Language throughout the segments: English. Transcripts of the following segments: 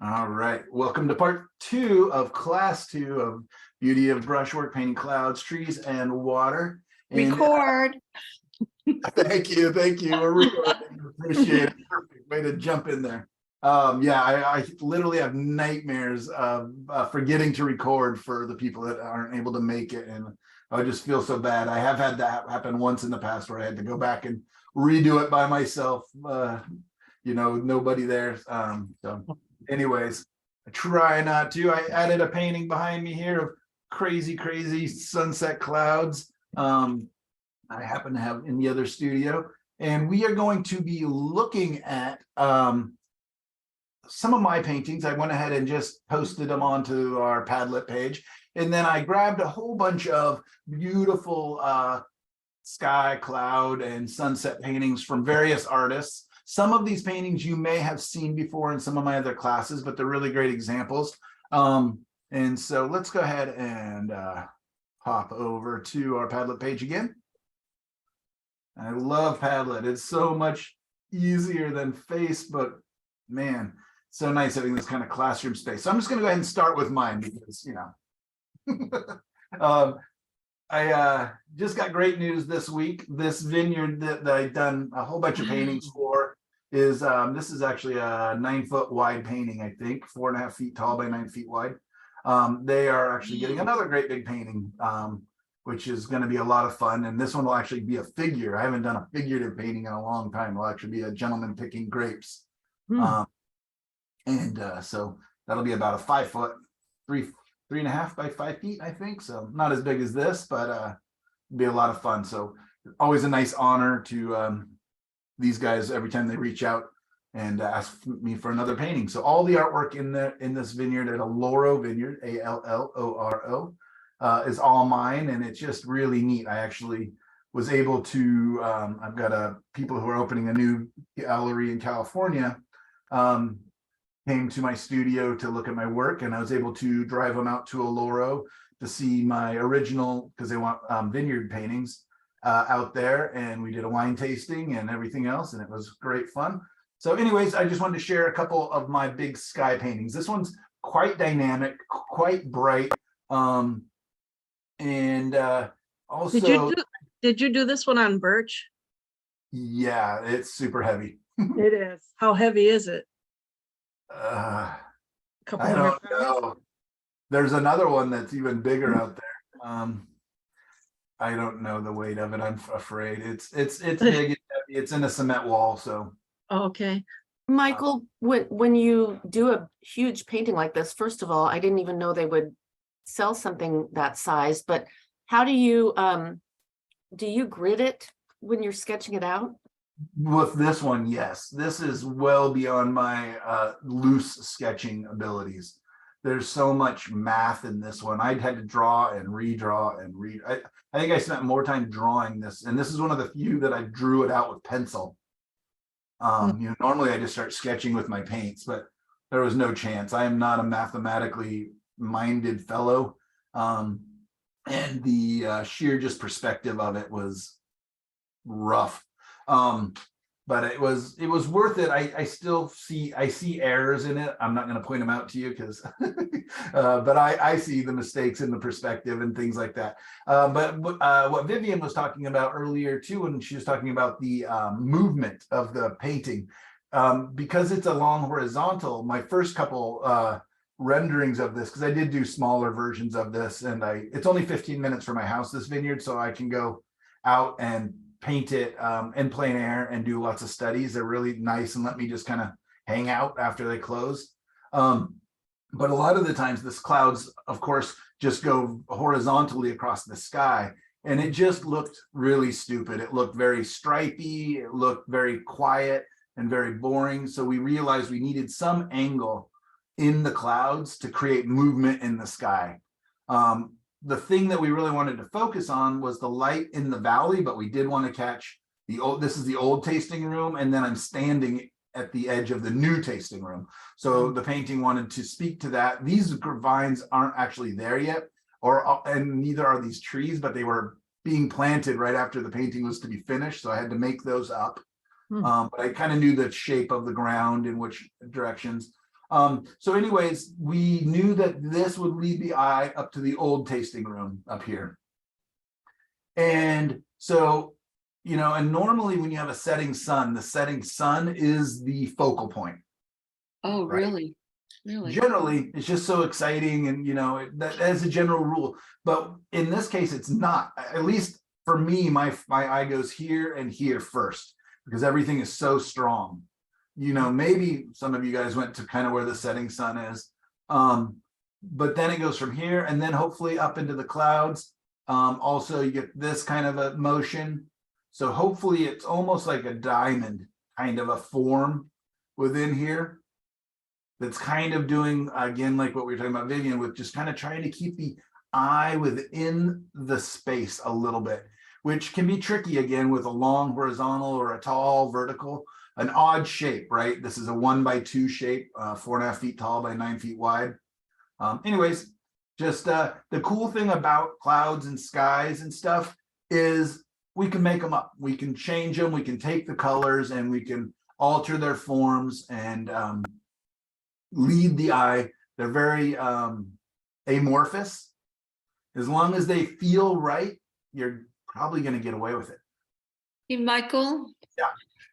All right, welcome to part 2 of class 2 of Beauty of Brushwork, Painting Clouds, Trees, and Water. And Record. thank you. We're recording. Appreciate it. Perfect way to jump in there. Yeah, I literally have nightmares of forgetting to record for the people that aren't able to make it, and I just feel so bad. I have had that happen once in the past where I had to go back and redo it by myself. Nobody there. So anyways, I try not to. I added a painting behind me here of crazy sunset clouds. I happen to have in the other studio, and we are going to be looking at some of my paintings. I went ahead and just posted them onto our Padlet page, and then I grabbed a whole bunch of beautiful sky, cloud, and sunset paintings from various artists. Some of these paintings you may have seen before in some of my other classes, but they're really great examples. And so let's go ahead and hop over to our Padlet page again. I love Padlet. It's so much easier than Facebook. Man, so nice having this kind of classroom space. So I'm just going to go ahead and start with mine because, I just got great news this week. This vineyard that I've done a whole bunch of paintings for is this is actually a 9-foot wide painting, I think, 4.5 feet tall by 9 feet wide. They are actually getting another great big painting, which is going to be a lot of fun. And this one will actually be a figure. I haven't done a figurative painting in a long time. It'll actually be a gentleman picking grapes. So that'll be about a 5 foot, 3.5 by 5 feet, I think. So not as big as this, but it'll be a lot of fun. So always a nice honor to these guys every time they reach out and ask me for another painting. So all the artwork in this vineyard at Alloro Vineyard, Alloro, is all mine, and it's just really neat. I actually was able to. I've got people who are opening a new gallery in California. Came to my studio to look at my work, and I was able to drive them out to Alloro to see my original, because they want vineyard paintings out there, and we did a wine tasting and everything else, and it was great fun. So anyways, I just wanted to share a couple of my big sky paintings. This one's quite dynamic, quite bright, and also did you do this one on birch? Yeah, it's super heavy. It is. How heavy is it? I don't know. There's another one that's even bigger out there. I don't know the weight of it. I'm afraid it's big. It's heavy. It's in a cement wall. So okay. Michael, when you do a huge painting like this, first of all, I didn't even know they would sell something that size, but how do you grid it when you're sketching it out? With this one, yes. This is well beyond my loose sketching abilities. There's so much math in this one. I'd had to draw and redraw and read. I think I spent more time drawing this, and this is one of the few that I drew it out with pencil. Normally I just start sketching with my paints, but there was no chance. I am not a mathematically minded fellow, and the sheer just perspective of it was rough. But it was worth it. I still see errors in it. I'm not going to point them out to you because but I see the mistakes in the perspective and things like that. But what Vivian was talking about earlier too, when she was talking about the movement of the painting, because it's a long horizontal, my first couple renderings of this, because I did do smaller versions of this, and it's only 15 minutes from my house, this vineyard, so I can go out and paint it in plein air and do lots of studies. They're really nice and let me just kind of hang out after they close. But a lot of the times this clouds, of course, just go horizontally across the sky, and it just looked really stupid. It looked very stripy. It looked very quiet and very boring. So we realized we needed some angle in the clouds to create movement in the sky. The thing that we really wanted to focus on was the light in the valley, but we did want to catch this is the old tasting room, and then I'm standing at the edge of the new tasting room. So the painting wanted to speak to that. These vines aren't actually there yet, and neither are these trees, but they were being planted right after the painting was to be finished. So I had to make those up. But I kind of knew the shape of the ground in which directions. So anyways, we knew that this would lead the eye up to the old tasting room up here. And so, you know, and normally when you have a setting sun, the setting sun is the focal point. Oh, Right. really? Really? Generally, it's just so exciting, and you know, that as a general rule. But in this case, it's not. At least for me, my eye goes here and here first because everything is so strong. You know, maybe some of you guys went to kind of where the setting sun is, but then it goes from here and then hopefully up into the clouds. Also, you get this kind of a motion. So hopefully, it's almost like a diamond kind of a form within here. That's kind of doing, again, like what we were talking about, Vivian, with just kind of trying to keep the eye within the space a little bit, which can be tricky again with a long horizontal or a tall vertical, an odd shape, right? This is a 1x2 shape, 4.5 feet tall by 9 feet wide. Anyways, just the cool thing about clouds and skies and stuff is we can make them up. We can change them. We can take the colors and we can alter their forms and lead the eye. They're very amorphous. As long as they feel right, you're probably going to get away with it. Hey, Michael?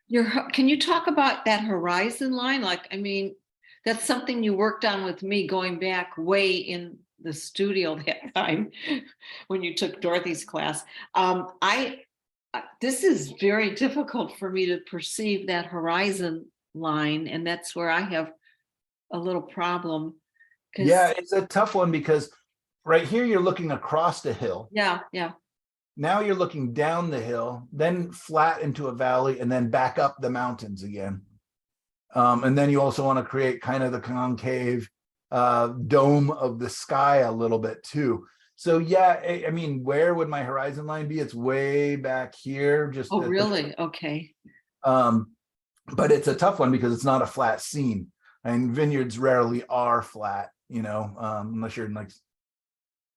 Yeah. Can you talk about that horizon line? Like, I mean, that's something you worked on with me going back way in the studio that time when you took Dorothy's class. This is very difficult for me to perceive that horizon line, and that's where I have a little problem. Yeah, it's a tough one because right here you're looking across the hill. Yeah. Now you're looking down the hill, then flat into a valley, and then back up the mountains again. And then you also want to create kind of the concave dome of the sky a little bit too. So yeah, I mean, where would my horizon line be? It's way back here. Just Oh, really? Okay. But it's a tough one because it's not a flat scene. And vineyards rarely are flat, you know, unless you're in like,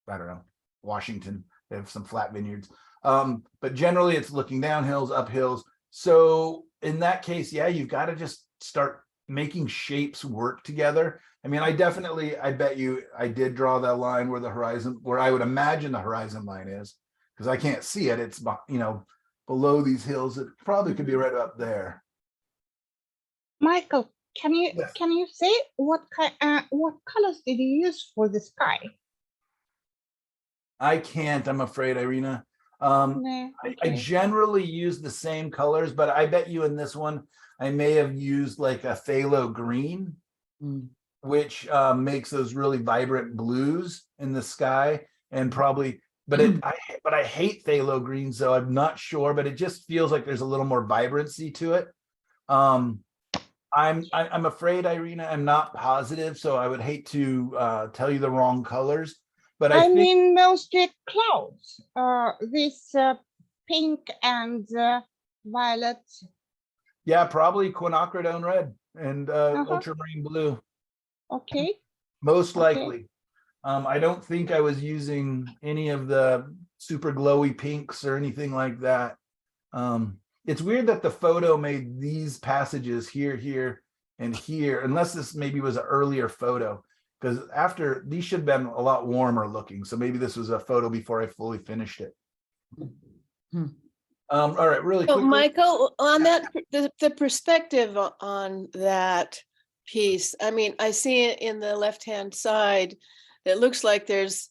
I don't know, Washington, they have some flat vineyards. But generally it's looking down hills, up hills. So in that case, yeah, you've got to just start making shapes work together. I mean, I bet you I did draw that line where the horizon, where I would imagine the horizon line is, because I can't see it. It's, you know, below these hills. It probably could be right up there. Michael, can you Yes. say what colors did you use for the sky? I can't, I'm afraid, Irina. No, I okay. generally use the same colors, but I bet you in this one, I may have used like a phthalo green, which makes those really vibrant blues in the sky, and probably, but I hate phthalo green, so I'm not sure, but it just feels like there's a little more vibrancy to it. I'm afraid, Irina, I'm not positive, so I would hate to tell you the wrong colors. But I think, mean mostly clouds. This pink and violet. yeah, probably quinacridone red and ultramarine blue, Okay. most Okay. likely. I don't think I was using any of the super glowy pinks or anything like that. It's weird that the photo made these passages here, here, and here, unless this maybe was an earlier photo, because after these should have been a lot warmer looking. So maybe this was a photo before I fully finished it. All right, really So quickly. Michael, on that, the perspective on that piece, I mean, I see it in the left-hand side. It looks like there's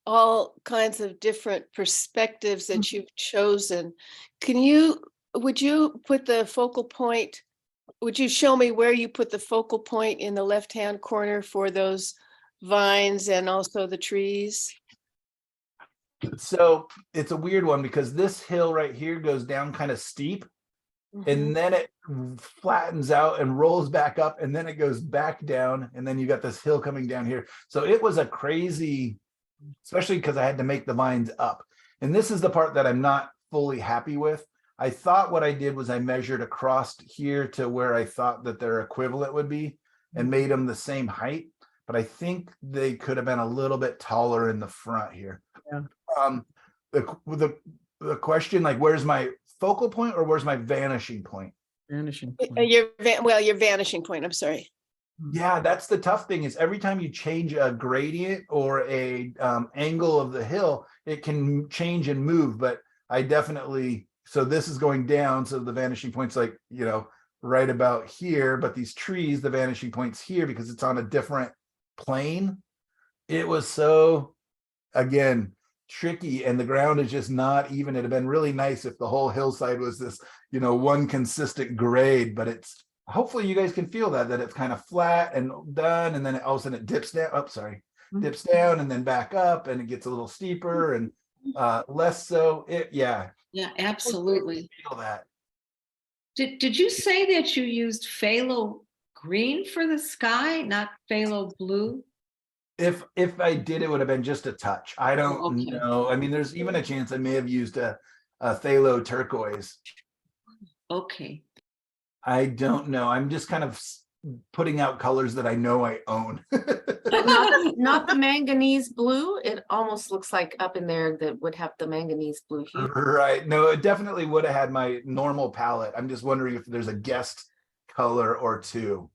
all kinds of different perspectives that you've chosen. Would you put the focal point, would you show me where you put the focal point in the left-hand corner for those vines and also the trees? So it's a weird one because this hill right here goes down kind of steep, and then it flattens out and rolls back up, and then it goes back down, and then you got this hill coming down here. So it was a crazy, especially because I had to make the vines up. And this is the part that I'm not fully happy with. I thought what I did was I measured across here to where I thought that their equivalent would be and made them the same height, but I think they could have been a little bit taller in the front here. Yeah. The question, like, where's my focal point or where's my vanishing point? Vanishing. Your vanishing point, I'm sorry. Yeah, that's the tough thing is every time you change a gradient or a angle of the hill, it can change and move. But I definitely, so this is going down. So the vanishing point's like, right about here, but these trees, the vanishing point's here because it's on a different plane. It was so, again, tricky, and the ground is just not even. It'd have been really nice if the whole hillside was this, one consistent grade, but it's, hopefully you guys can feel that it's kind of flat and done, and then all of a sudden it dips down. Oh, sorry, dips down and then back up, and it gets a little steeper and less so. Yeah, absolutely. Feel that. Did you say that you used phthalo green for the sky, not phthalo blue? If I did, it would have been just a touch. I don't Okay. know. I mean, there's even a chance I may have used a phthalo turquoise. Okay. I don't know. I'm just kind of putting out colors that I know I own. But not the manganese blue. It almost looks like up in there that would have the manganese blue hue. Right. No, it definitely would have had my normal palette. I'm just wondering if there's a guest color or two.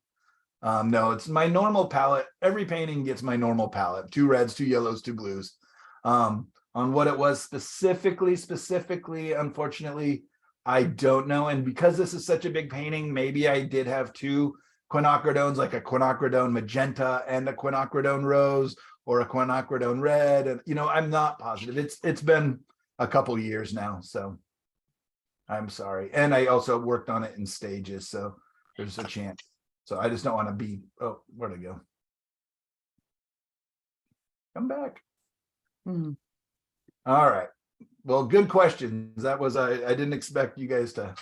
No, it's my normal palette. Every painting gets my normal palette, 2 reds, 2 yellows, 2 blues. On what it was specifically, unfortunately, I don't know. And because this is such a big painting, maybe I did have 2 quinacridone, like a quinacridone magenta and a quinacridone rose, or a quinacridone red. And I'm not positive. It's been a couple years now, so I'm sorry. And I also worked on it in stages, so there's a chance. So I just don't want to be, oh, where'd it go? Come back. Mhm. All right. Well, good questions. That was, I didn't expect you guys to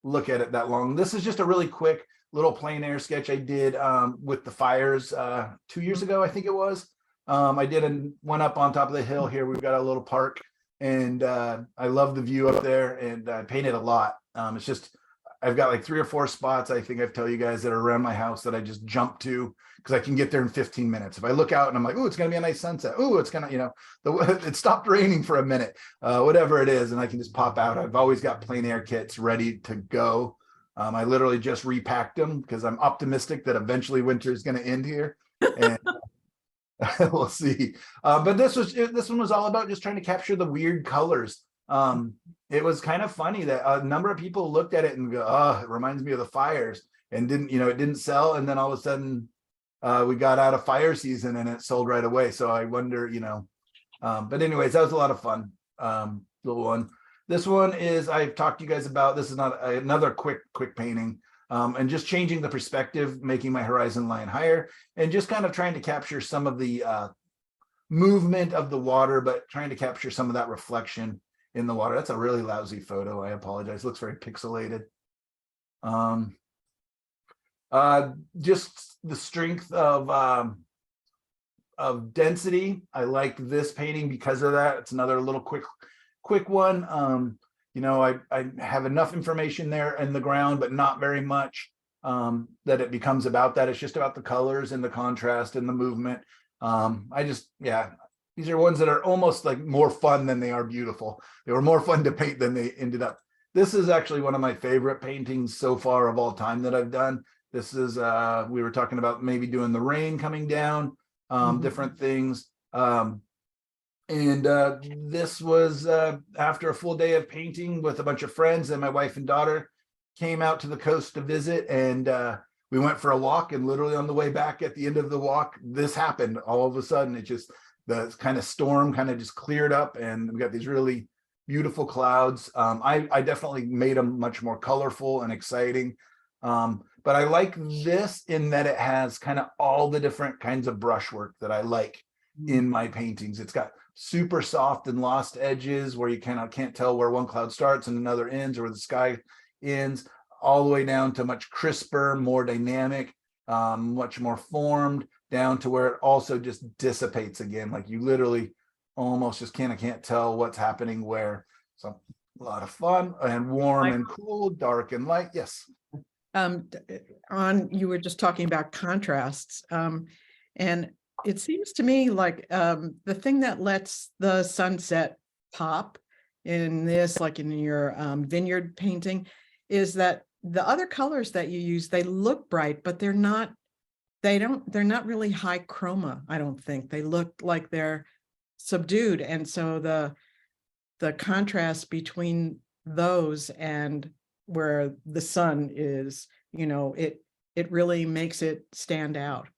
look at it that long. This is just a really quick little plein air sketch I did with the fires 2 years ago, I think it was. I did one up on top of the hill here. We've got a little park, and I love the view up there, and I painted a lot. It's just, I've got like 3 or 4 spots I think I've told you guys that are around my house that I just jump to because I can get there in 15 minutes. If I look out and I'm like, oh, it's gonna be a nice sunset. Oh, it's gonna, it stopped raining for a minute, whatever it is, and I can just pop out. I've always got plein air kits ready to go. I literally just repacked them because I'm optimistic that eventually winter is gonna end here. And we'll see. But this one was all about just trying to capture the weird colors. It was kind of funny that a number of people looked at it and go, oh, it reminds me of the fires, and it didn't sell. And then all of a sudden we got out of fire season and it sold right away. So I wonder, but anyways, that was a lot of fun. Little one. This one is, I've talked to you guys about, this is not another quick painting. And just changing the perspective, making my horizon line higher, and just kind of trying to capture some of the movement of the water, but trying to capture some of that reflection in the water. That's a really lousy photo. I apologize. It looks very pixelated. Just the strength of density. I like this painting because of that. It's another little quick one. I have enough information there in the ground, but not very much that it becomes about that. It's just about the colors and the contrast and the movement. These are ones that are almost like more fun than they are beautiful. They were more fun to paint than they ended up. This is actually one of my favorite paintings so far of all time that I've done. This is, we were talking about maybe doing the rain coming down, different things. This was after a full day of painting with a bunch of friends, and my wife and daughter came out to the coast to visit, and we went for a walk, and literally on the way back at the end of the walk, this happened. All of a sudden, the kind of storm kind of just cleared up, and we got these really beautiful clouds. I definitely made them much more colorful and exciting. But I like this in that it has kind of all the different kinds of brushwork that I like in my paintings. It's got super soft and lost edges where you can't tell where one cloud starts and another ends, or where the sky ends, all the way down to much crisper, more dynamic, much more formed, down to where it also just dissipates again. Like you literally almost just can't tell what's happening where. So a lot of fun, and warm and cool, dark and light. Yes. You were just talking about contrasts, and it seems to me like the thing that lets the sunset pop in this, like in your vineyard painting, is that the other colors that you use, they look bright, but they're not they're not really high chroma, I don't think. They look like they're subdued. And so the contrast between those and where the sun is, it really makes it stand out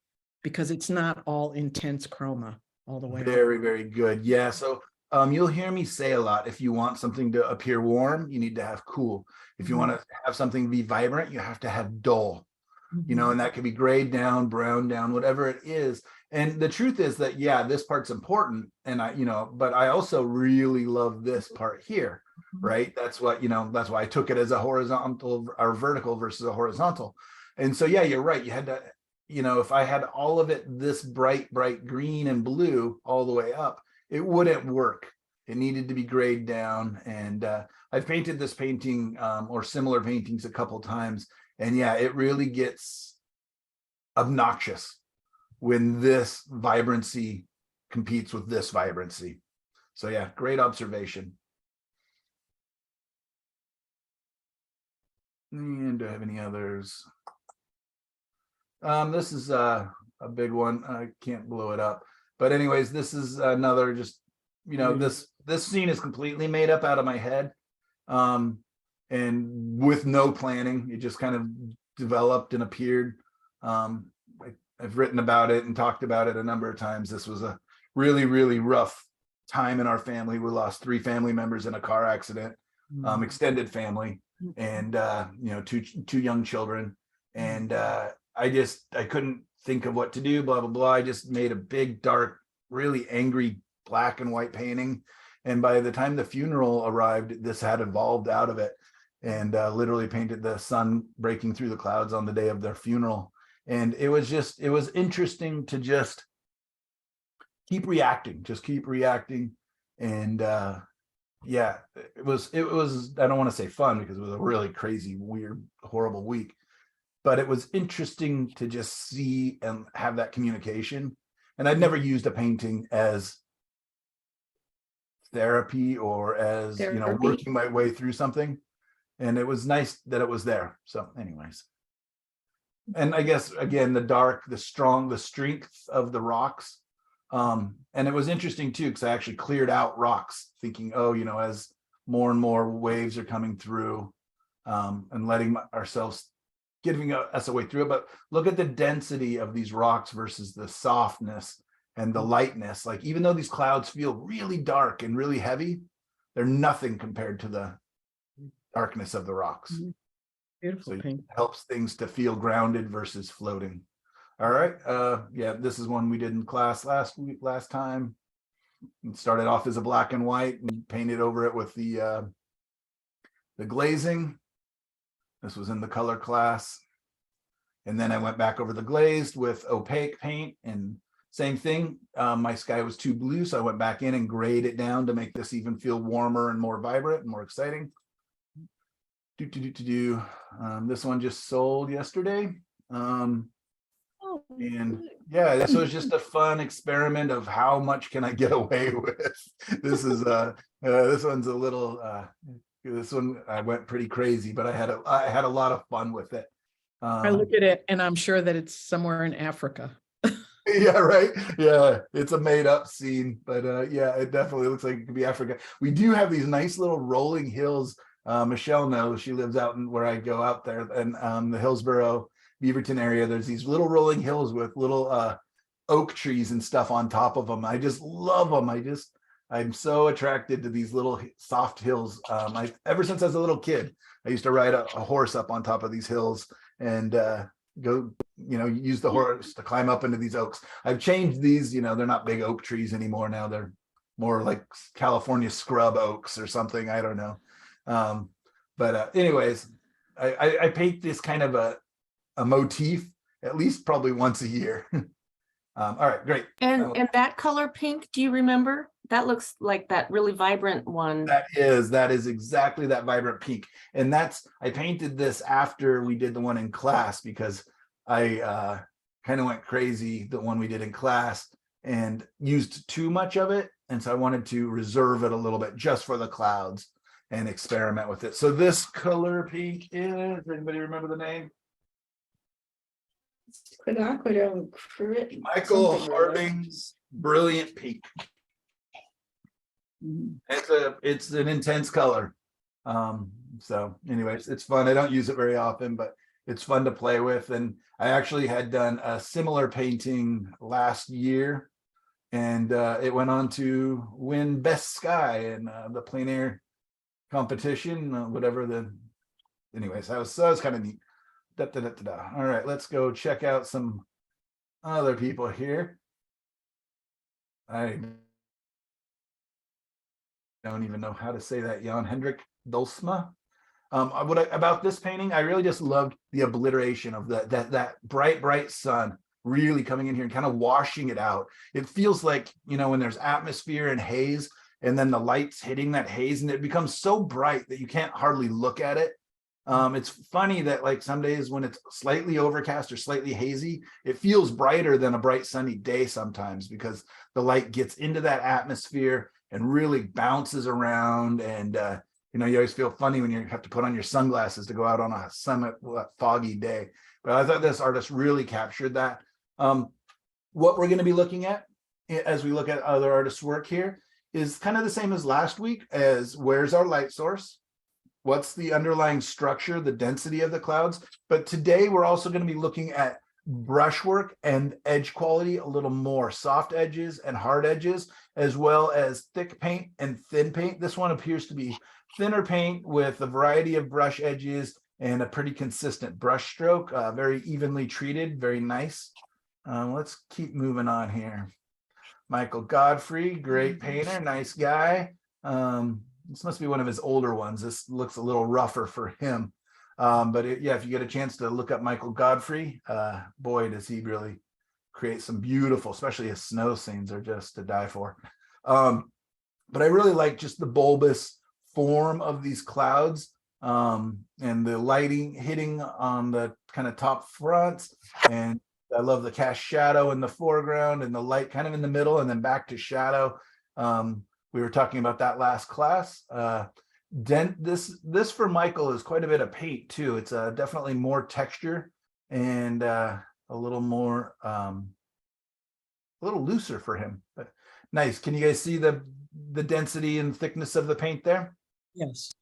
because it's not all intense chroma all the way. Very, very good. Yeah. So you'll hear me say a lot, if you want something to appear warm, you need to have cool. If you want to have something be vibrant, you have to have dull. And that could be grayed down, brown down, whatever it is. And the truth is that, yeah, this part's important. And but I also really love this part here, right? That's what, that's why I took it as a horizontal or vertical versus a horizontal. And so, yeah, you're right. You had to, if I had all of it this bright green and blue all the way up, it wouldn't work. It needed to be grayed down. And I've painted this painting or similar paintings a couple times. And yeah, it really gets obnoxious when this vibrancy competes with this vibrancy. So yeah, great observation. And do I have any others? This is a big one. I can't blow it up. But anyways, this is another just, this scene is completely made up out of my head. And with no planning, it just kind of developed and appeared. I've written about it and talked about it a number of times. This was a really, really rough time in our family. We lost 3 family members in a car accident, extended family, and two young children. And I couldn't think of what to do, blah, blah, blah. I just made a big, dark, really angry black and white painting. And by the time the funeral arrived, this had evolved out of it. And literally painted the sun breaking through the clouds on the day of their funeral. And it was interesting to just keep reacting. And yeah, it was, I don't want to say fun because it was a really crazy, weird, horrible week, but it was interesting to just see and have that communication. And I'd never used a painting as therapy or as, working my way through something. And it was nice that it was there. So anyways, and I guess, again, the dark, the strength of the rocks. And it was interesting too, because I actually cleared out rocks thinking, as more and more waves are coming through and letting giving us a way through it. But look at the density of these rocks versus the softness and the lightness. Like, even though these clouds feel really dark and really heavy, they're nothing compared to the darkness of the rocks. Beautiful So paint. it helps things to feel grounded versus floating. All right. Yeah, this is one we did in class last time. It started off as a black and white and painted over it with the glazing. This was in the color class. And then I went back over the glazed with opaque paint, and same thing. My sky was too blue, so I went back in and grayed it down to make this even feel warmer and more vibrant and more exciting. This one just sold yesterday. And yeah, this was just a fun experiment of how much can I get away with. This is this one's a little this one I went pretty crazy, but I had a lot of fun with it. I look at it and I'm sure that it's somewhere in Africa. Yeah, right. Yeah, it's a made up scene, but yeah, it definitely looks like it could be Africa. We do have these nice little rolling hills. Michelle knows, she lives out in where I go out there, and the Hillsborough, Beaverton area. There's these little rolling hills with little oak trees and stuff on top of them. I just love them. I'm so attracted to these little soft hills. Ever since I was a little kid, I used to ride a horse up on top of these hills and go, use the horse to climb up into these oaks. I've changed these, they're not big oak trees anymore. Now they're more like California scrub oaks or something. I don't know. But anyways, I paint this kind of a motif at least probably once a year. All right, great. And that color pink, do you remember? That looks like that really vibrant one. That is exactly that vibrant pink. And I painted this after we did the one in class, because I kind of went crazy the one we did in class and used too much of it. And so I wanted to reserve it a little bit just for the clouds and experiment with it. So this color pink is, anybody remember the name? Michael Harding's Brilliant Pink. It's an intense color. So anyways, it's fun. I don't use it very often, but it's fun to play with. And I actually had done a similar painting last year, and it went on to win Best Sky in the plein air competition, whatever the. Anyways, that was kind of neat. All right, let's go check out some other people here. I don't even know how to say that. Jan Hendrik Dolsma. About this painting, I really just loved the obliteration of that bright sun really coming in here and kind of washing it out. It feels like, when there's atmosphere and haze, and then the light's hitting that haze, and it becomes so bright that you can't hardly look at it. It's funny that like some days when it's slightly overcast or slightly hazy, it feels brighter than a bright sunny day sometimes, because the light gets into that atmosphere and really bounces around. And you always feel funny when you have to put on your sunglasses to go out on a sunny, foggy day. But I thought this artist really captured that. What we're going to be looking at as we look at other artists' work here is kind of the same as last week, as where's our light source? What's the underlying structure, the density of the clouds? But today we're also going to be looking at brushwork and edge quality a little more, soft edges and hard edges, as well as thick paint and thin paint. This one appears to be thinner paint with a variety of brush edges and a pretty consistent brush stroke, very evenly treated, very nice. Let's keep moving on here. Michael Godfrey, great painter, nice guy. This must be one of his older ones. This looks a little rougher for him. But if you get a chance to look up Michael Godfrey, boy, does he really create some beautiful, especially his snow scenes are just to die for. But I really like just the bulbous form of these clouds, and the lighting hitting on the kind of top fronts. And I love the cast shadow in the foreground and the light kind of in the middle and then back to shadow. We were talking about that last class. This for Michael is quite a bit of paint too. It's definitely more texture and a little more, a little looser for him. But nice. Can you guys see the density and thickness of the paint there? Yes.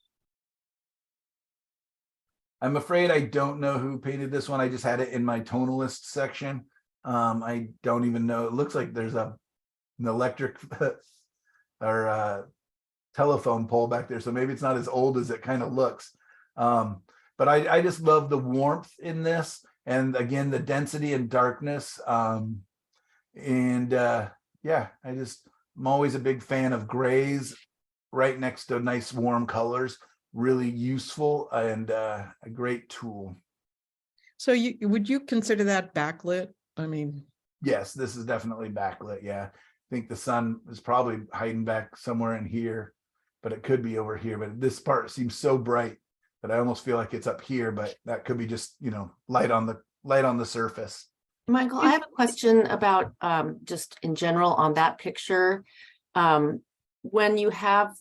I'm afraid I don't know who painted this one. I just had it in my tonalist section. I don't even know. It looks like there's an electric or telephone pole back there, so maybe it's not as old as it kind of looks. But I just love the warmth in this, and again the density and darkness. I'm always a big fan of grays right next to nice warm colors. Really useful and a great tool. So would you consider that backlit? I mean, yes, this is definitely backlit. Yeah, I think the sun is probably hiding back somewhere in here, but it could be over here. But this part seems so bright that I almost feel like it's up here, but that could be just, light on the surface. Michael, I have a question about just in general on that picture. When you have,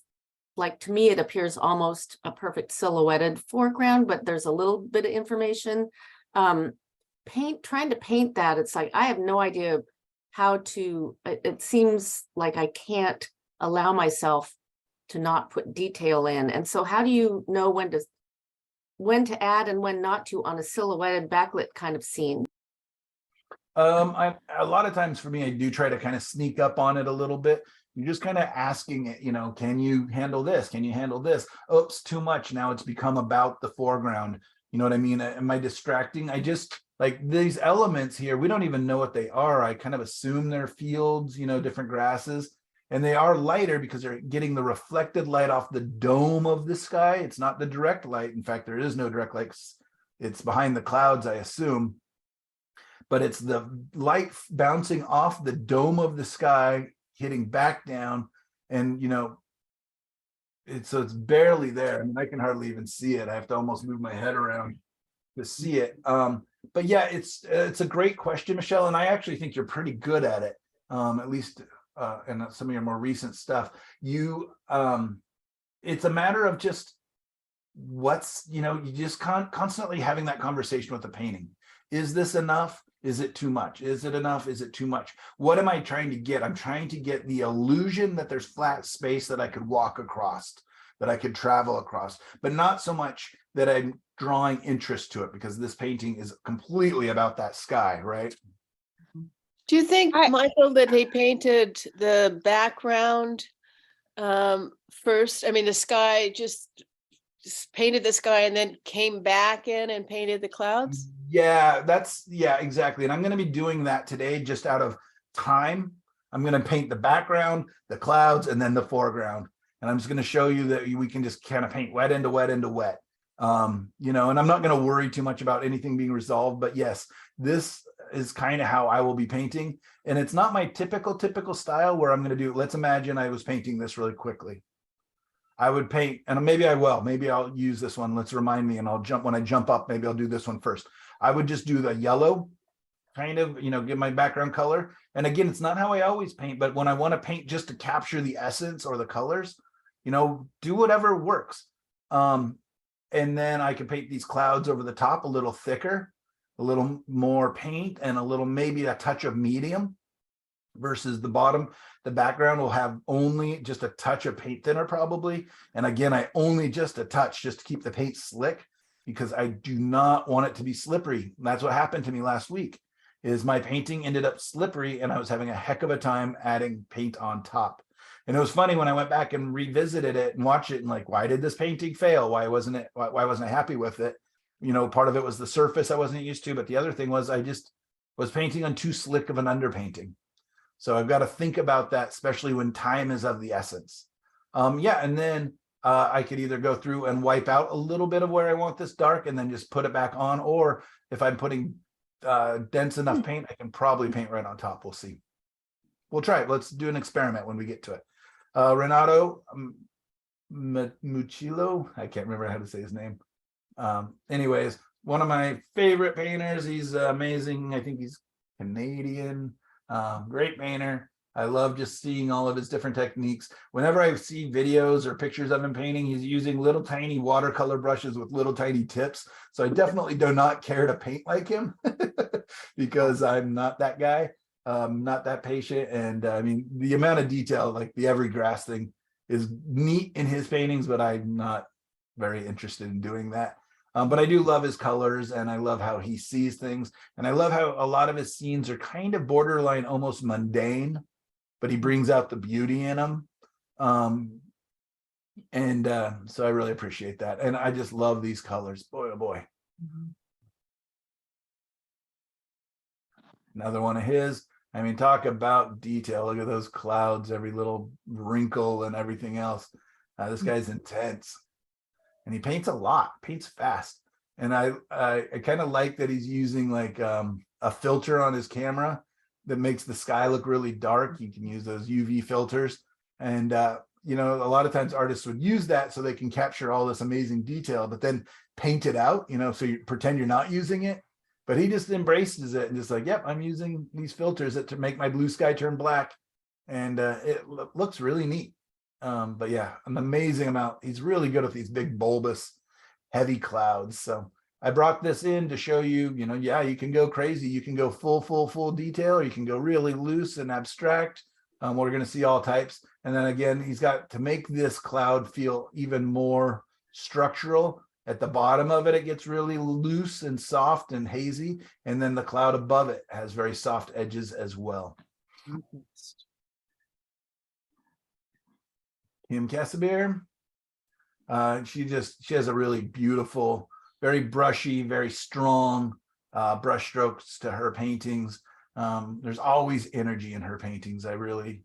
like, to me, it appears almost a perfect silhouetted foreground, but there's a little bit of information. Trying to paint that, it's like, I have no idea how to, it seems like I can't allow myself to not put detail in. And so how do you know when to add and when not to on a silhouetted backlit kind of scene? A lot of times for me, I do try to kind of sneak up on it a little bit. You're just kind of asking it, can you handle this? Can you handle this? Oops, too much. Now it's become about the foreground. You know what I mean? Am I distracting? I just like these elements here. We don't even know what they are. I kind of assume they're fields, different grasses, and they are lighter because they're getting the reflected light off the dome of the sky. It's not the direct light. In fact, there is no direct light. It's behind the clouds, I assume. But it's the light bouncing off the dome of the sky, hitting back down, and it's barely there. I mean, I can hardly even see it. I have to almost move my head around to see it. But yeah, it's a great question, Michelle, and I actually think you're pretty good at it, at least in some of your more recent stuff. It's a matter of just you just constantly having that conversation with the painting. Is this enough? Is it too much? Is it enough? Is it too much? What am I trying to get? I'm trying to get the illusion that there's flat space that I could walk across, that I could travel across, but not so much that I'm drawing interest to it, because this painting is completely about that sky, right? Do you think, I- Michael, that he painted the background first? I mean, the sky, just painted the sky and then came back in and painted the clouds? Yeah, exactly. And I'm going to be doing that today just out of time. I'm going to paint the background, the clouds, and then the foreground. And I'm just going to show you that we can just kind of paint wet into wet into wet. You know, and I'm not going to worry too much about anything being resolved, but yes, this is kind of how I will be painting. And it's not my typical style where I'm going to do, let's imagine I was painting this really quickly. I would paint, and maybe I will, maybe I'll use this one. Let's remind me, and I'll jump when I jump up, maybe I'll do this one first. I would just do the yellow kind of, you know, give my background color. And again, it's not how I always paint, but when I want to paint just to capture the essence or the colors, you know, do whatever works. And then I can paint these clouds over the top a little thicker, a little more paint, and a little, maybe a touch of medium versus the bottom. The background will have only just a touch of paint thinner probably. And again, I only just a touch just to keep the paint slick, because I do not want it to be slippery. That's what happened to me last week, is my painting ended up slippery and I was having a heck of a time adding paint on top. And it was funny when I went back and revisited it and watched it and like, why did this painting fail? Why wasn't I happy with it? You know, part of it was the surface I wasn't used to, but the other thing was I just was painting on too slick of an underpainting. So I've got to think about that, especially when time is of the essence. Yeah, and then I could either go through and wipe out a little bit of where I want this dark and then just put it back on, or if I'm putting dense enough paint, I can probably paint right on top. We'll see. We'll try it. Let's do an experiment when we get to it. Renato Mucillo, I can't remember how to say his name. Anyways, one of my favorite painters. He's amazing. I think he's Canadian. Great painter. I love just seeing all of his different techniques. Whenever I see videos or pictures of him painting, he's using little tiny watercolor brushes with little tiny tips. So I definitely do not care to paint like him because I'm not that guy, not that patient. And I mean, the amount of detail, like the every grass thing, is neat in his paintings, but I'm not very interested in doing that. But I do love his colors, and I love how he sees things. And I love how a lot of his scenes are kind of borderline almost mundane, but he brings out the beauty in them. So I really appreciate that. And I just love these colors. Boy, oh boy. Another one of his. I mean, talk about detail. Look at those clouds, every little wrinkle and everything else. This guy's intense. And he paints a lot, paints fast. And I kind of like that he's using like a filter on his camera that makes the sky look really dark. You can use those UV filters. And, you know, a lot of times artists would use that so they can capture all this amazing detail, but then paint it out, you know, so you pretend you're not using it. But he just embraces it and just like, yep, I'm using these filters to make my blue sky turn black. And it looks really neat. But yeah, an amazing amount. He's really good with these big bulbous heavy clouds. So I brought this in to show you, you know, yeah, you can go crazy. You can go full detail, or you can go really loose and abstract. We're going to see all types. And then again, he's got to make this cloud feel even more structural. At the bottom of it, it gets really loose and soft and hazy. And then the cloud above it has very soft edges as well. Kim Casimir. She has a really beautiful, very brushy, very strong brush strokes to her paintings. There's always energy in her paintings. I really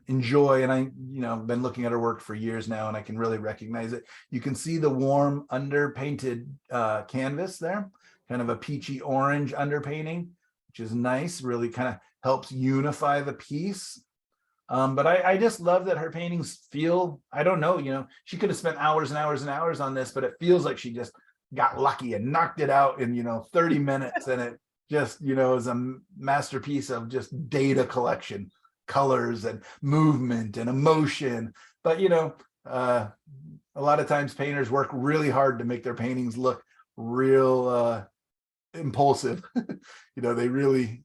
enjoy, and I've been looking at her work for years now, and I can really recognize it. You can see the warm underpainted canvas there, kind of a peachy orange underpainting, which is nice, really kind of helps unify the piece. But I just love that her paintings feel, I don't know, you know, she could have spent hours and hours and hours on this, but it feels like she just got lucky and knocked it out in, 30 minutes. And it just, is a masterpiece of just data collection, colors and movement and emotion. But, a lot of times painters work really hard to make their paintings look real impulsive. They really,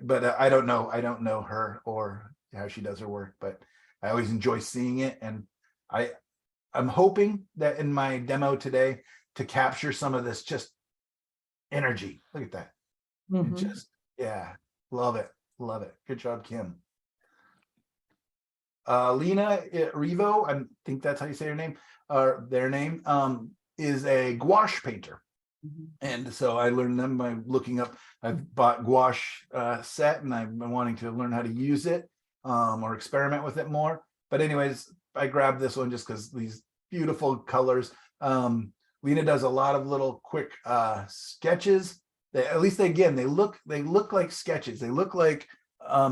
but I don't know her or how she does her work, but I always enjoy seeing it. And I'm hoping that in my demo today to capture some of this just energy. Look at that. Mhm. Just, yeah, love it. Love it. Good job, Kim. Lena Rivo, I think that's how you say her name, or their name, is a gouache painter. And so I learned them by looking up. I've bought gouache set, and I've been wanting to learn how to use it or experiment with it more. But anyways, I grabbed this one just because these beautiful colors. Lena does a lot of little quick sketches. At least they look like sketches. They look like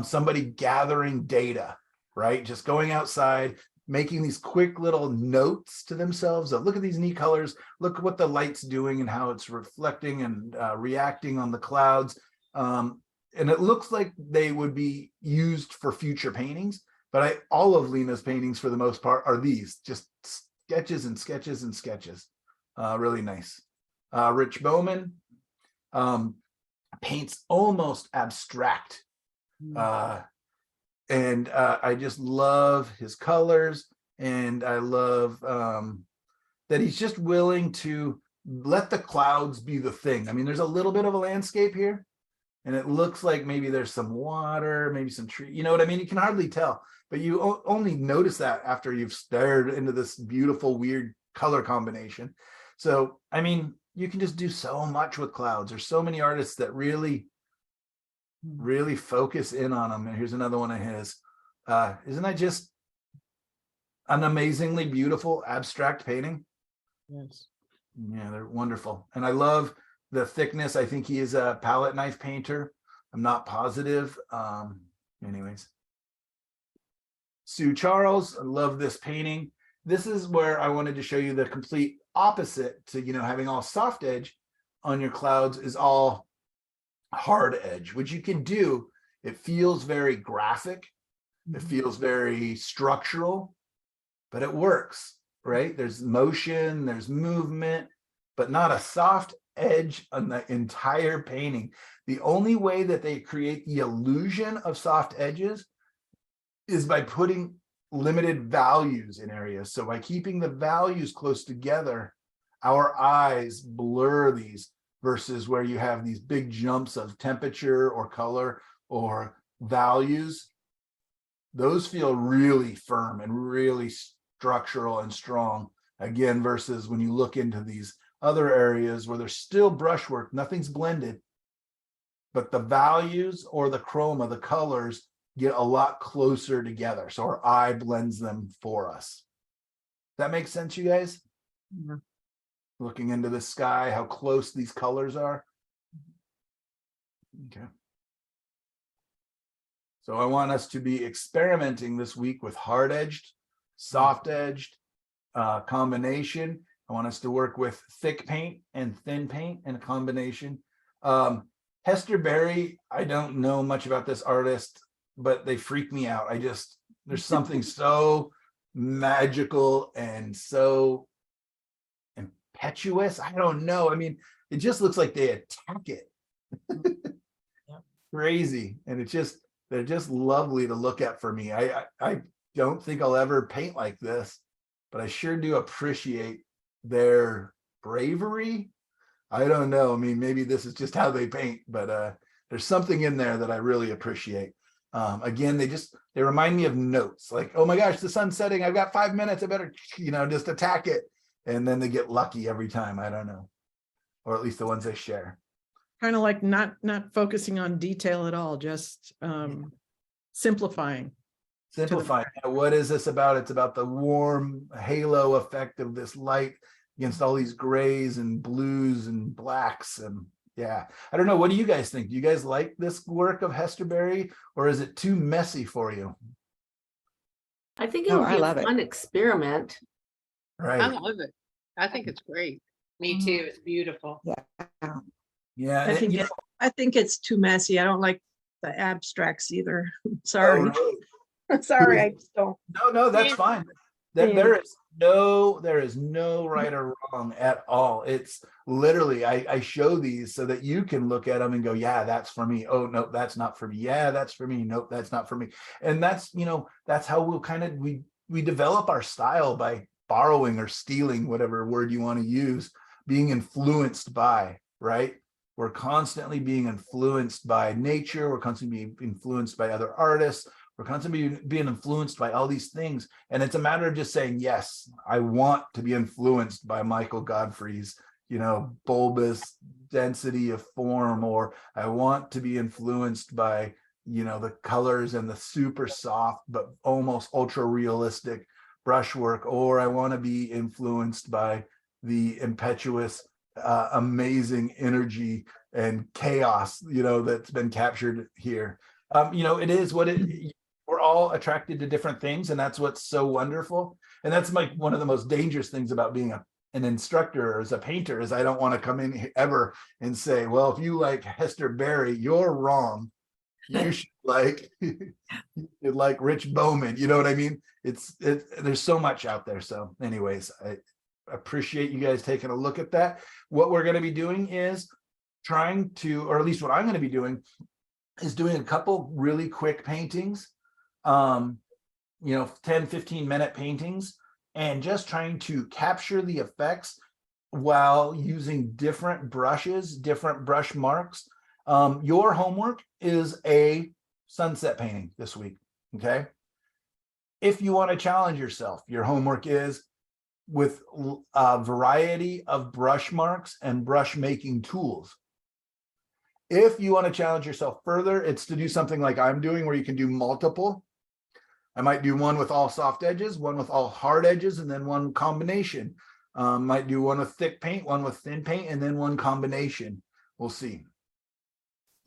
somebody gathering data, right? Just going outside, making these quick little notes to themselves of, look at these neat colors, look at what the light's doing and how it's reflecting and reacting on the clouds. And it looks like they would be used for future paintings, but all of Lena's paintings for the most part are these, just sketches and sketches and sketches. Really nice. Rich Bowman paints almost abstract. And I just love his colors, and I love that he's just willing to let the clouds be the thing. I mean, there's a little bit of a landscape here, and it looks like maybe there's some water, maybe some tree, you know what I mean? You can hardly tell, but you only notice that after you've stared into this beautiful, weird color combination. So, I mean, you can just do so much with clouds. There's so many artists that really focus in on them. And here's another one of his. Isn't that just an amazingly beautiful abstract painting? Yes. Yeah, they're wonderful. And I love the thickness. I think he is a palette knife painter. I'm not positive. Anyways. Sue Charles, I love this painting. This is where I wanted to show you the complete opposite to, having all soft edge on your clouds is all hard edge, which you can do. It feels very graphic. It feels very structural, but it works, right? There's motion, there's movement, but not a soft edge on the entire painting. The only way that they create the illusion of soft edges is by putting limited values in areas. So by keeping the values close together, our eyes blur these, versus where you have these big jumps of temperature or color or values. Those feel really firm and really structural and strong, again, versus when you look into these other areas where there's still brushwork, nothing's blended, but the values or the chroma, the colors, get a lot closer together. So our eye blends them for us. That makes sense, you guys? Yeah. Looking into the sky, how close these colors are. Okay. So I want us to be experimenting this week with hard-edged, soft-edged combination. I want us to work with thick paint and thin paint in a combination. Hester Berry, I don't know much about this artist, but they freak me out. There's something so magical and so impetuous. I don't know. I mean, it just looks like they attack it. Crazy. And they're just lovely to look at for me. I don't think I'll ever paint like this, but I sure do appreciate their bravery. I don't know. I mean, maybe this is just how they paint, but there's something in there that I really appreciate. Again, they remind me of notes, like, oh my gosh, the sun's setting. I've got 5 minutes. I better, just attack it. And then they get lucky every time. I don't know. Or at least the ones they share. Kind of like not focusing on detail at all, just simplifying. What is this about? It's about the warm halo effect of this light against all these grays and blues and blacks. And yeah, I don't know. What do you guys think? Do you guys like this work of Hester Berry, or is it too messy for you? I think it No, would I be love a it. fun experiment. I Right. love it. I think it's great. Me too. It's beautiful. Yeah. I think, and, I think it's too messy. I don't like the abstracts either. oh, Sorry. really? Sorry, I just don't. No, that's fine. There is no right or wrong at all. It's literally, I show these so that you can look at them and go, yeah, that's for me. Oh, no, that's not for me. Yeah, that's for me. Nope, that's not for me. And that's, that's how we'll kind of, we develop our style by borrowing or stealing, whatever word you want to use, being influenced by, right? We're constantly being influenced by nature. We're constantly being influenced by other artists. We're constantly being influenced by all these things. And it's a matter of just saying, yes, I want to be influenced by Michael Godfrey's, bulbous density of form, or I want to be influenced by, the colors and the super soft, but almost ultra realistic brushwork, or I want to be influenced by the impetuous, amazing energy and chaos, that's been captured here. It is what we're all attracted to different things, and that's what's so wonderful. And that's one of the most dangerous things about being an instructor or as a painter, is I don't want to come in ever and say, well, if you like Hester Berry, you're wrong. You should like Rich Bowman, you know what I mean? There's so much out there. So anyways, I appreciate you guys taking a look at that. What we're going to be doing is trying to, or at least what I'm going to be doing, is doing a couple really quick paintings, 10, 15-minute paintings, and just trying to capture the effects while using different brushes, different brush marks. Your homework is a sunset painting this week, okay? If you want to challenge yourself, your homework is with a variety of brush marks and brush making tools. If you want to challenge yourself further, it's to do something like I'm doing, where you can do multiple. I might do one with all soft edges, one with all hard edges, and then one combination. Might do one with thick paint, one with thin paint, and then one combination. We'll see.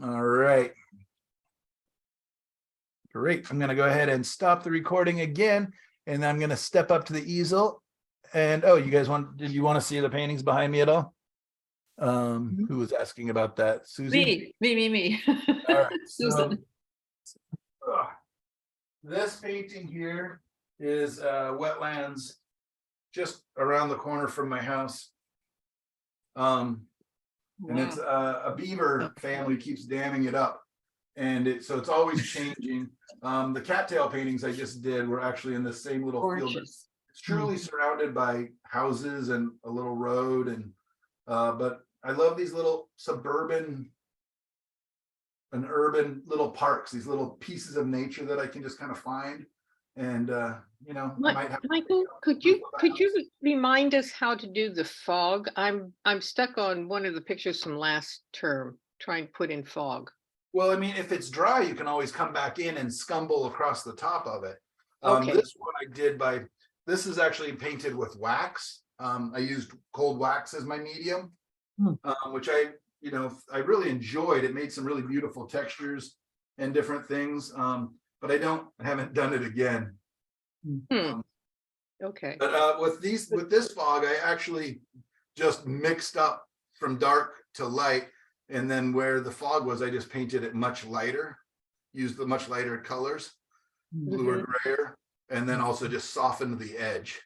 All right. Great. I'm going to go ahead and stop the recording again, and I'm going to step up to the easel. And you guys did you want to see the paintings behind me at all? Who was asking about that? Susie? Me. All right. Susan. This painting here is wetlands just around the corner from my house. And it's a beaver family keeps damming it up, and so it's always changing. The cattail paintings I just did were actually in the same little field. Gorgeous. It's truly surrounded by houses and a little road, and but I love these little suburban and urban little parks, these little pieces of nature that I can just kind of find. And I might have Michael, could you remind us how to do the fog? I'm stuck on one of the pictures from last term, trying to put in fog. Well, I mean, if it's dry, you can always come back in and scumble across the top of it. Okay. This one I did this is actually painted with wax. I used cold wax as my medium, which I really enjoyed. It made some really beautiful textures and different things. But I haven't done it again. Okay. But with this fog, I actually just mixed up from dark to light, and then where the fog was, I just painted it much lighter, used the much lighter colors, blue or grayer, and then also just softened the edge,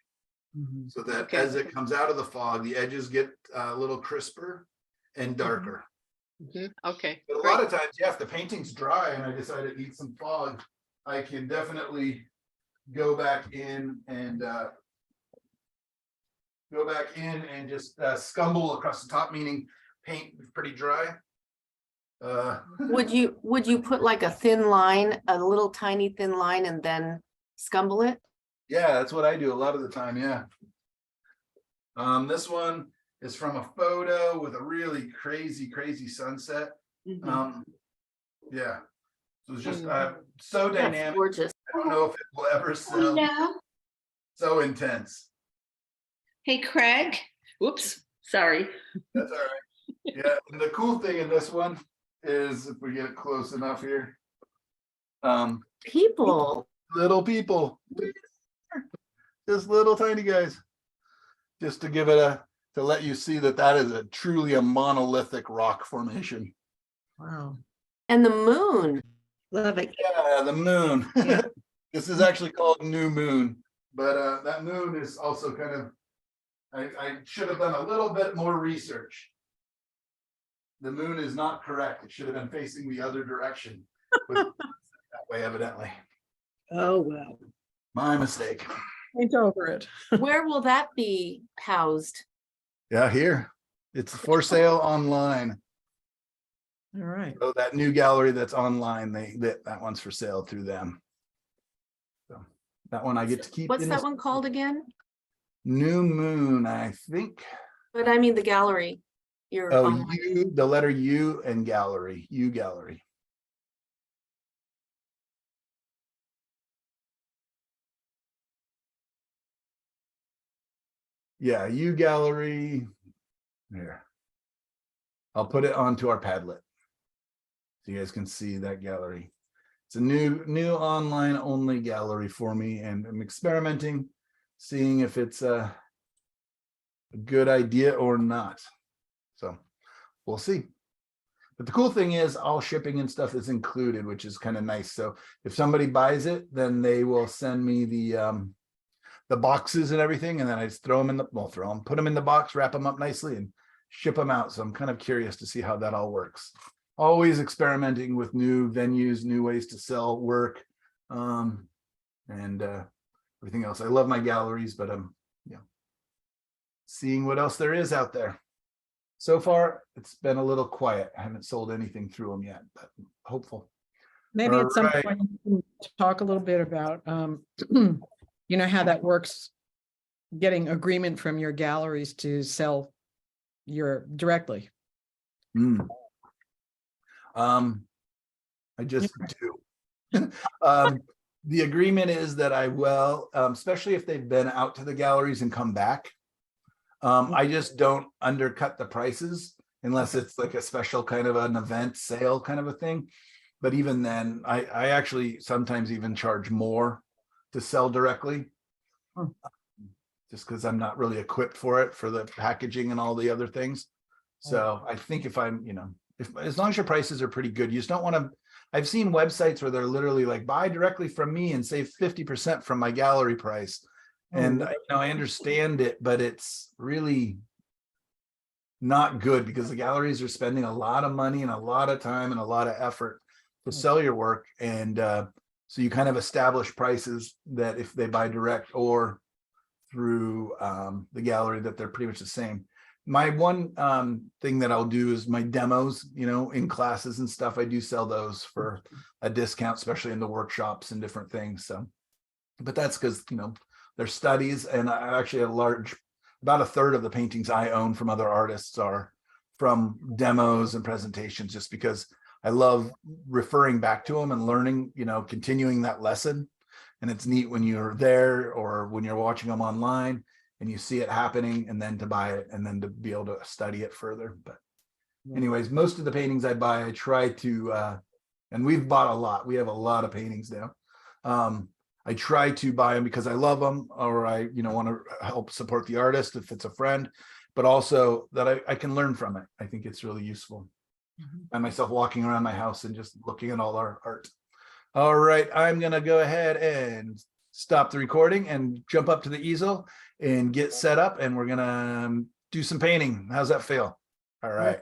so that as it comes out of the fog, the edges get a little crisper and darker. Okay. But a lot of times, if the painting's dry and I decide it needs some fog, I can definitely go back in and just scumble across the top, meaning paint pretty dry. Would you put like a thin line, a little tiny thin line, and then scumble it? Yeah, that's what I do a lot of the time. Yeah. This one is from a photo with a really crazy sunset. Yeah. So it's just so dynamic. That's gorgeous. I don't know if it will ever sell. So intense. Hey, Craig. Whoops, sorry. That's all right. Yeah, and the cool thing in this one is, if we get close enough here, People. little people, just little tiny guys, just to give it to let you see that is truly a monolithic rock formation. Wow. And the moon. Love it. Yeah, the moon. This is actually called New Moon. But that moon is also kind of, I should have done a little bit more research. The moon is not correct. It should have been facing the other direction. That way, evidently. Oh, well, My mistake. paint over it. Where will that be housed? Yeah, here. It's for sale online. All right. So that new gallery that's online, that one's for sale through them. So that one I get to keep. What's in that this one called again? New Moon, I think. But I mean the gallery. Your Oh, online. U, the letter U and gallery, U gallery. Yeah, U gallery. There. I'll put it onto our Padlet. So you guys can see that gallery. It's a new online only gallery for me, and I'm experimenting, seeing if it's a good idea or not. So we'll see. But the cool thing is all shipping and stuff is included, which is kind of nice. So if somebody buys it, then they will send me the boxes and everything, and then I just throw them in the, well, put them in the box, wrap them up nicely, and ship them out. So I'm kind of curious to see how that all works. Always experimenting with new venues, new ways to sell work, and everything else. I love my galleries, but I'm seeing what else there is out there. So far, it's been a little quiet. I haven't sold anything through them yet, but I'm hopeful. Maybe at some Alright. point you can talk a little bit about, you know, how that works, getting agreement from your galleries to sell your directly. I just do. The agreement is that I will, especially if they've been out to the galleries and come back. I just don't undercut the prices unless it's like a special kind of an event sale kind of a thing. But even then, I actually sometimes even charge more to sell directly. Just because I'm not really equipped for it, for the packaging and all the other things. So I think if I'm, as long as your prices are pretty good, you just don't want to. I've seen websites where they're literally like, buy directly from me and save 50% from my gallery price. And I understand it, but it's really not good because the galleries are spending a lot of money and a lot of time and a lot of effort to sell your work. And so you kind of establish prices that if they buy direct or through the gallery, that they're pretty much the same. My one thing that I'll do is my demos, in classes and stuff. I do sell those for a discount, especially in the workshops and different things. So, but that's because, they're studies, and I actually about a third of the paintings I own from other artists are from demos and presentations, just because I love referring back to them and learning, continuing that lesson. And it's neat when you're there or when you're watching them online and you see it happening, and then to buy it and then to be able to study it further. But anyways, most of the paintings I buy, I try to, and we've bought a lot. We have a lot of paintings now. I try to buy them because I love them, or I, want to help support the artist if it's a friend, but also that I can learn from it. I think it's really useful. I myself walking around my house and just looking at all our art. All right, I'm gonna go ahead and stop the recording and jump up to the easel and get set up, and we're gonna do some painting. How's that feel? All right.